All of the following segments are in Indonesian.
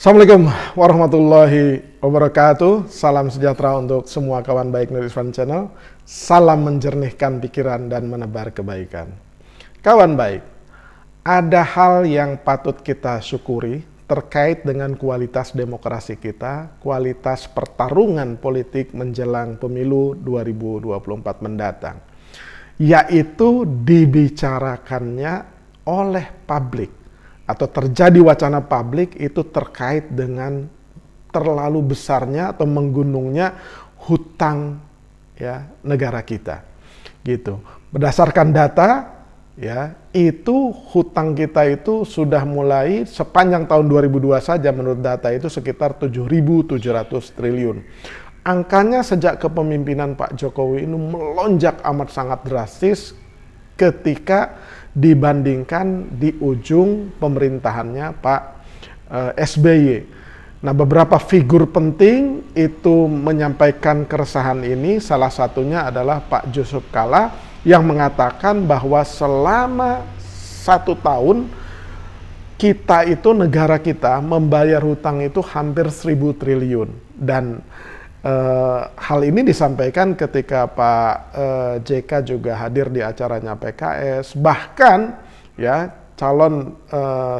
Assalamualaikum warahmatullahi wabarakatuh. Salam sejahtera untuk semua kawan baik Nur Irfan Channel. Salam menjernihkan pikiran dan menebar kebaikan. Kawan baik, ada hal yang patut kita syukuri terkait dengan kualitas demokrasi kita, kualitas pertarungan politik menjelang pemilu 2024 mendatang, yaitu dibicarakannya oleh publik atau terjadi wacana publik itu terkait dengan terlalu besarnya atau menggunungnya hutang ya negara kita. Gitu. Berdasarkan data ya, itu hutang kita itu sudah mulai sepanjang tahun 2002 saja menurut data itu sekitar 7.700 triliun. Angkanya sejak kepemimpinan Pak Jokowi ini melonjak amat sangat drastis ketika dibandingkan di ujung pemerintahannya Pak SBY. Nah, beberapa figur penting itu menyampaikan keresahan ini, salah satunya adalah Pak Yusuf Kalla yang mengatakan bahwa selama 1 tahun kita itu, negara kita membayar hutang itu hampir 1.000 triliun. Dan hal ini disampaikan ketika Pak JK juga hadir di acaranya PKS. Bahkan ya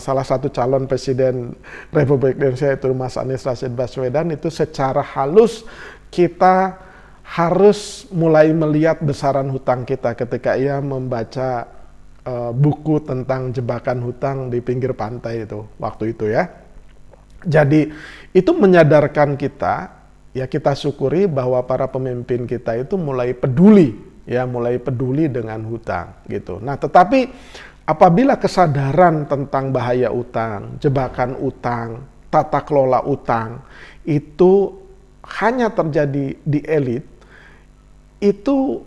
salah satu calon presiden Republik Indonesia itu Mas Anies Rashid Baswedan itu secara halus kita harus mulai melihat besaran hutang kita ketika ia membaca buku tentang jebakan hutang di pinggir pantai itu waktu itu ya. Jadi itu menyadarkan kita. Ya, kita syukuri bahwa para pemimpin kita itu mulai peduli dengan hutang gitu. Nah, tetapi apabila kesadaran tentang bahaya utang, jebakan utang, tata kelola utang itu hanya terjadi di elit, itu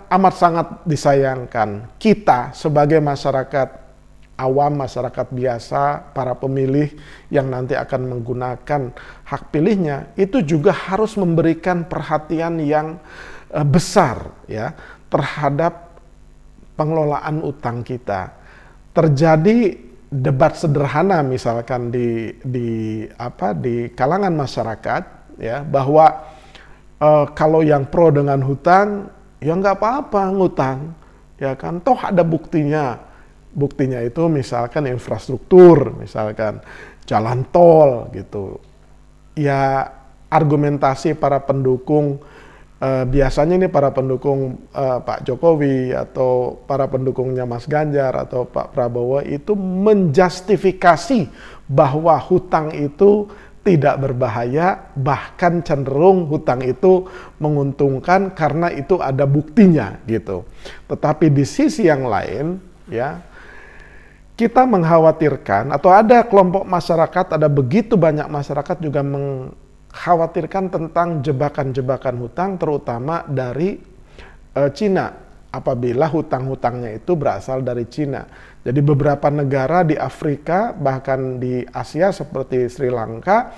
amat sangat disayangkan. Kita sebagai masyarakat awam, masyarakat biasa, para pemilih yang nanti akan menggunakan hak pilihnya, itu juga harus memberikan perhatian yang besar ya terhadap pengelolaan utang kita. Terjadi debat sederhana misalkan di kalangan masyarakat ya, bahwa kalau yang pro dengan hutang ya nggak apa-apa ngutang ya kan, toh ada buktinya. Buktinya itu misalkan infrastruktur, misalkan jalan tol gitu. Ya argumentasi para pendukung, biasanya ini para pendukung Pak Jokowi atau para pendukungnya Mas Ganjar atau Pak Prabowo itu menjustifikasi bahwa hutang itu tidak berbahaya, bahkan cenderung hutang itu menguntungkan karena itu ada buktinya gitu. Tetapi di sisi yang lain ya, kita mengkhawatirkan atau ada kelompok masyarakat, ada begitu banyak masyarakat juga mengkhawatirkan tentang jebakan-jebakan hutang terutama dari Cina apabila hutang-hutangnya itu berasal dari Cina. Jadi beberapa negara di Afrika bahkan di Asia seperti Sri Lanka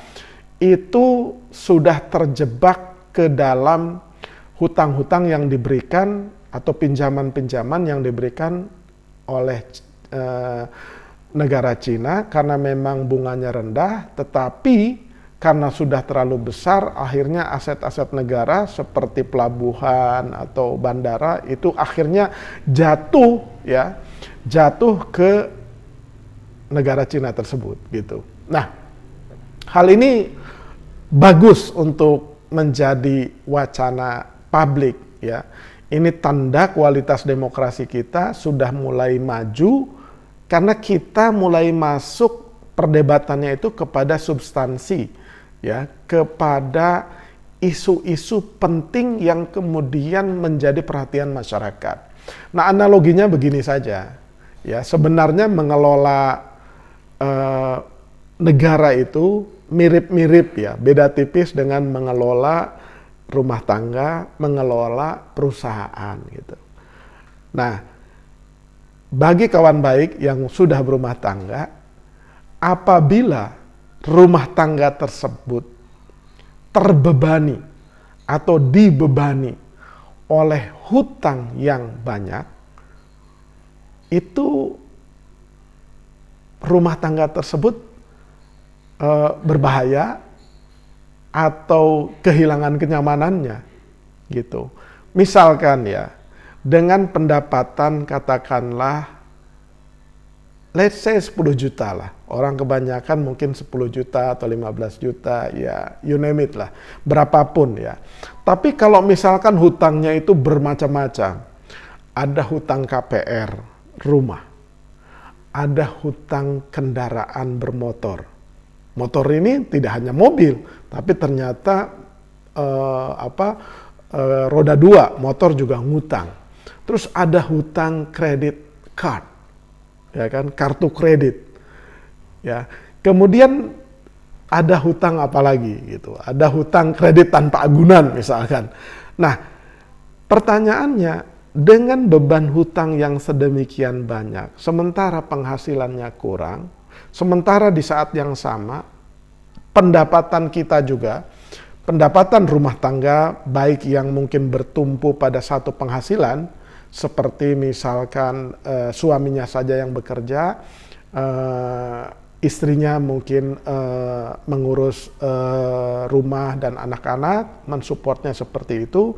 itu sudah terjebak ke dalam hutang-hutang yang diberikan atau pinjaman-pinjaman yang diberikan oleh negara Cina karena memang bunganya rendah, tetapi karena sudah terlalu besar akhirnya aset-aset negara seperti pelabuhan atau bandara itu akhirnya jatuh ke negara Cina tersebut gitu. Nah, hal ini bagus untuk menjadi wacana publik ya. Ini tanda kualitas demokrasi kita sudah mulai maju karena kita mulai masuk perdebatannya itu kepada substansi ya, kepada isu-isu penting yang kemudian menjadi perhatian masyarakat. Nah, analoginya begini saja ya, sebenarnya mengelola negara itu mirip-mirip ya, beda tipis dengan mengelola rumah tangga, mengelola perusahaan gitu. Nah, bagi kawan baik yang sudah berumah tangga, apabila rumah tangga tersebut terbebani atau dibebani oleh hutang yang banyak, itu rumah tangga tersebut berbahaya atau kehilangan kenyamanannya gitu. Misalkan ya, dengan pendapatan katakanlah let's say 10 juta lah. Orang kebanyakan mungkin 10 juta atau 15 juta, ya you name it lah. Berapapun ya. Tapi kalau misalkan hutangnya itu bermacam-macam. Ada hutang KPR rumah. Ada hutang kendaraan bermotor. Motor ini tidak hanya mobil, tapi ternyata roda 2, motor juga ngutang. Terus ada hutang kredit card, ya kan, kartu kredit. Ya, kemudian ada hutang apa lagi gitu? Ada hutang kredit tanpa agunan misalkan. Nah, pertanyaannya, dengan beban hutang yang sedemikian banyak, sementara penghasilannya kurang, sementara di saat yang sama, pendapatan kita juga, pendapatan rumah tangga, baik yang mungkin bertumpu pada satu penghasilan, seperti misalkan suaminya saja yang bekerja, istrinya mungkin mengurus rumah dan anak-anak, mensupportnya seperti itu,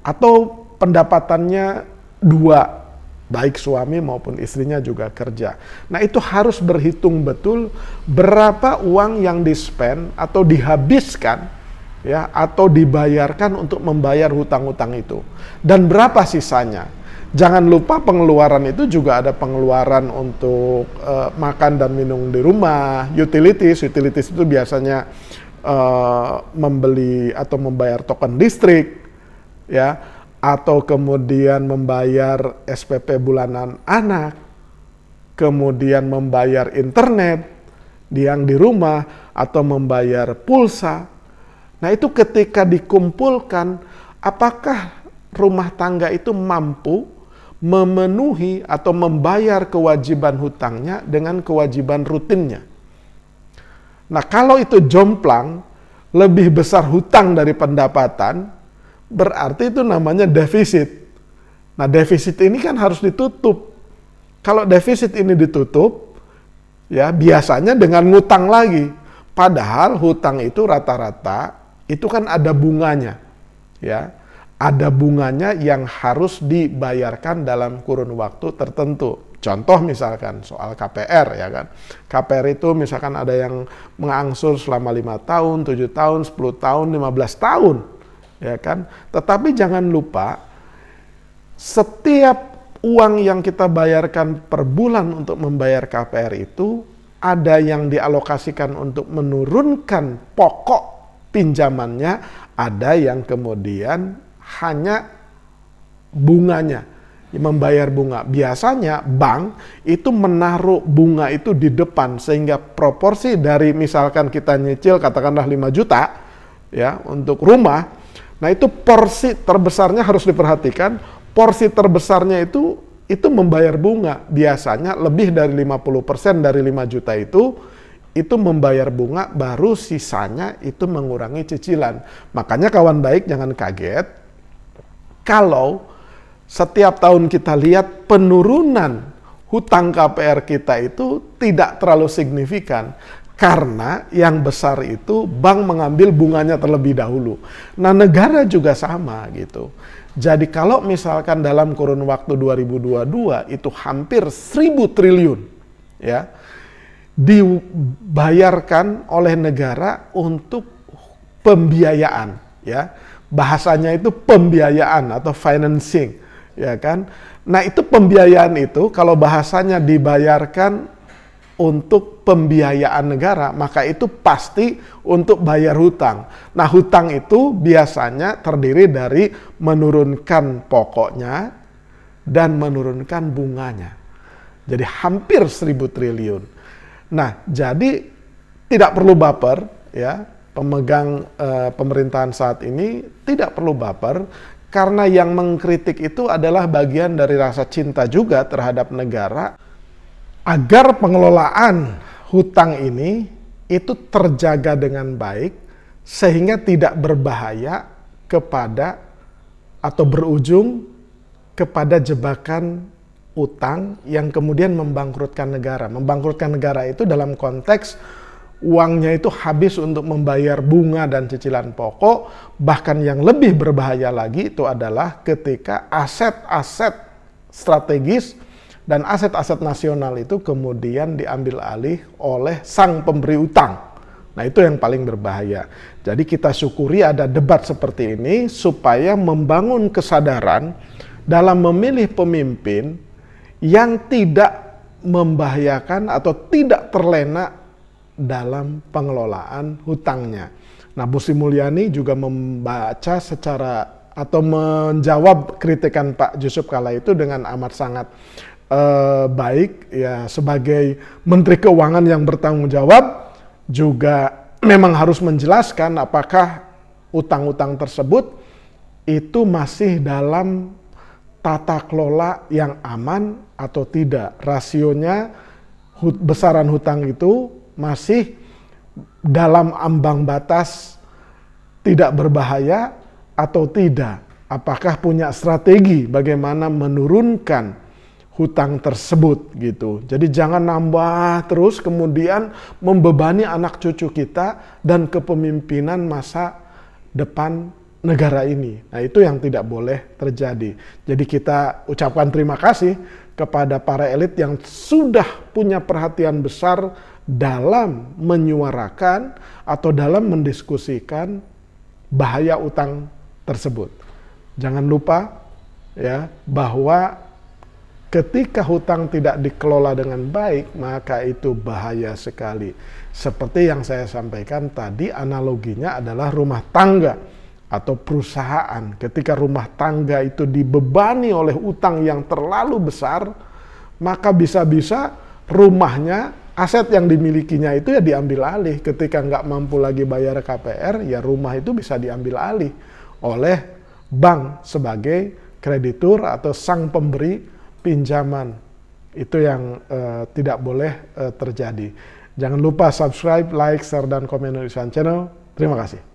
atau pendapatannya dua, baik suami maupun istrinya juga kerja. Nah, itu harus berhitung betul berapa uang yang di-spend atau dihabiskan ya, atau dibayarkan untuk membayar hutang-hutang itu. Dan berapa sisanya. Jangan lupa pengeluaran itu juga ada pengeluaran untuk makan dan minum di rumah, utilities. Utilities itu biasanya membeli atau membayar token listrik, ya, atau kemudian membayar SPP bulanan anak, kemudian membayar internet yang di rumah, atau membayar pulsa. Nah, itu ketika dikumpulkan, apakah rumah tangga itu mampu memenuhi atau membayar kewajiban hutangnya dengan kewajiban rutinnya? Nah, kalau itu jomplang, lebih besar hutang dari pendapatan, berarti itu namanya defisit. Nah, defisit ini kan harus ditutup. Kalau defisit ini ditutup, ya biasanya dengan ngutang lagi. Padahal hutang itu rata-rata itu kan ada bunganya, ya. Ada bunganya yang harus dibayarkan dalam kurun waktu tertentu. Contoh misalkan soal KPR, ya kan. KPR itu misalkan ada yang mengangsur selama 5 tahun, 7 tahun, 10 tahun, 15 tahun. Ya kan? Tetapi jangan lupa, setiap uang yang kita bayarkan per bulan untuk membayar KPR itu, ada yang dialokasikan untuk menurunkan pokok pinjamannya, ada yang kemudian hanya bunganya, membayar bunga. Biasanya bank itu menaruh bunga itu di depan, sehingga proporsi dari misalkan kita nyicil katakanlah 5 juta ya untuk rumah, nah itu porsi terbesarnya harus diperhatikan, porsi terbesarnya itu membayar bunga. Biasanya lebih dari 50% dari 5 juta itu membayar bunga, baru sisanya itu mengurangi cicilan. Makanya kawan baik jangan kaget kalau setiap tahun kita lihat penurunan hutang KPR kita itu tidak terlalu signifikan. Karena yang besar itu bank mengambil bunganya terlebih dahulu. Nah, negara juga sama gitu. Jadi kalau misalkan dalam kurun waktu 2022 itu hampir 1.000 triliun ya dibayarkan oleh negara untuk pembiayaan, ya. Bahasanya itu pembiayaan atau financing, ya kan. Nah, itu pembiayaan itu kalau bahasanya dibayarkan untuk pembiayaan negara, maka itu pasti untuk bayar hutang. Nah, hutang itu biasanya terdiri dari menurunkan pokoknya dan menurunkan bunganya. Jadi hampir 1.000 triliun. Nah, jadi tidak perlu baper, ya. Pemegang pemerintahan saat ini tidak perlu baper, karena yang mengkritik itu adalah bagian dari rasa cinta juga terhadap negara, agar pengelolaan hutang ini itu terjaga dengan baik, sehingga tidak berbahaya kepada atau berujung kepada jebakan utang yang kemudian membangkrutkan negara. Membangkrutkan negara itu dalam konteks uangnya itu habis untuk membayar bunga dan cicilan pokok. Bahkan yang lebih berbahaya lagi itu adalah ketika aset-aset strategis dan aset-aset nasional itu kemudian diambil alih oleh sang pemberi utang. Nah, itu yang paling berbahaya. Jadi kita syukuri ada debat seperti ini supaya membangun kesadaran dalam memilih pemimpin yang tidak membahayakan atau tidak terlena dalam pengelolaan hutangnya. Nah, Bu Sri Mulyani juga membaca secara atau menjawab kritikan Pak Jusuf kala itu dengan amat sangat baik ya, sebagai Menteri Keuangan yang bertanggung jawab juga memang harus menjelaskan apakah utang-utang tersebut itu masih dalam tata kelola yang aman atau tidak. Rasionya, besaran hutang itu masih dalam ambang batas tidak berbahaya atau tidak. Apakah punya strategi bagaimana menurunkan hutang tersebut gitu. Jadi jangan nambah terus kemudian membebani anak cucu kita dan kepemimpinan masa depan negara ini. Nah, itu yang tidak boleh terjadi. Jadi kita ucapkan terima kasih kepada para elit yang sudah punya perhatian besar dalam menyuarakan atau dalam mendiskusikan bahaya utang tersebut. Jangan lupa ya bahwa ketika hutang tidak dikelola dengan baik, maka itu bahaya sekali. Seperti yang saya sampaikan tadi, analoginya adalah rumah tangga atau perusahaan. Ketika rumah tangga itu dibebani oleh utang yang terlalu besar, maka bisa-bisa rumahnya, aset yang dimilikinya itu ya diambil alih. Ketika nggak mampu lagi bayar KPR, ya rumah itu bisa diambil alih oleh bank sebagai kreditur atau sang pemberi pinjaman. Itu yang tidak boleh terjadi. Jangan lupa subscribe, like, share, dan komen Indonesia Channel. Terima kasih.